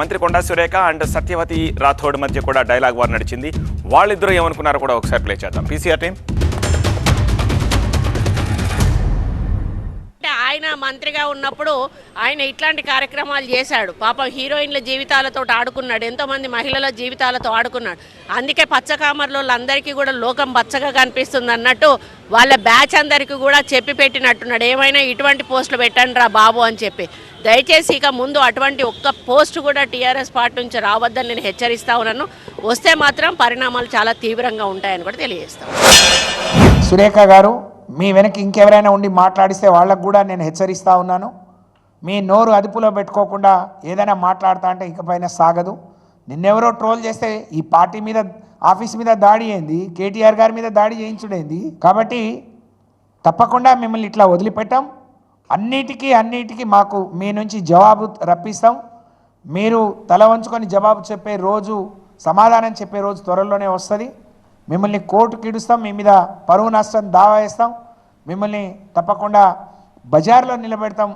మంత్రి కొండా సురేఖ అండ్ సత్యవతి రాథోడ్ మధ్య కూడా డైలాగ్ వార్ నడిచింది. వాళ్ళిద్దరూ ఏమనుకున్నారో కూడా ఒకసారి ప్లే చేద్దాం. PCR team. ఆయన మంత్రిగా ఉన్నప్పుడు ఆయన ఇట్లాంటి కార్యక్రమాలు చేశాడు. పాపం హీరోయిన్ల జీవితాలతో ఆడుకున్నాడు, ఎంతోమంది మహిళల జీవితాలతో ఆడుకున్నాడు. అందుకే పచ్చకామర్లో అందరికీ కూడా లోకం పచ్చగా కనిపిస్తుంది అన్నట్టు వాళ్ళ బ్యాచ్ అందరికీ కూడా చెప్పి పెట్టినట్టున్నాడు. ఏమైనా ఇటువంటి పోస్టులు పెట్టండి రా బాబు అని చెప్పి. దయచేసి ఇక ముందు అటువంటి ఒక్క పోస్ట్ కూడా టీఆర్ఎస్ పార్టీ నుంచి రావద్దని నేను హెచ్చరిస్తా ఉన్నాను. వస్తే మాత్రం పరిణామాలు చాలా తీవ్రంగా ఉంటాయని కూడా తెలియజేస్తాను. సురేఖ గారు, మీ వెనక ఇంకెవరైనా ఉండి మాట్లాడిస్తే వాళ్ళకు కూడా నేను హెచ్చరిస్తూ ఉన్నాను. మీ నోరు అదుపులో పెట్టుకోకుండా ఏదైనా మాట్లాడతా అంటే ఇకపైన సాగదు. నిన్నెవరో ట్రోల్ చేస్తే ఈ పార్టీ మీద, ఆఫీస్ మీద దాడి అయింది, కేటీఆర్ గారి మీద దాడి చేయించుడైంది. కాబట్టి తప్పకుండా మిమ్మల్ని ఇట్లా వదిలిపెట్టాం. అన్నిటికీ మాకు మీ నుంచి జవాబు రప్పిస్తాం. మీరు తల వంచుకొని జవాబు చెప్పే రోజు, సమాధానం చెప్పే రోజు త్వరలోనే వస్తుంది. మిమ్మల్ని కోర్టుకి ఇడుస్తాం, మీ మీద పరువు నష్టం దావా వేస్తాం, మిమ్మల్ని తప్పకుండా బజార్లో నిలబెడతాం.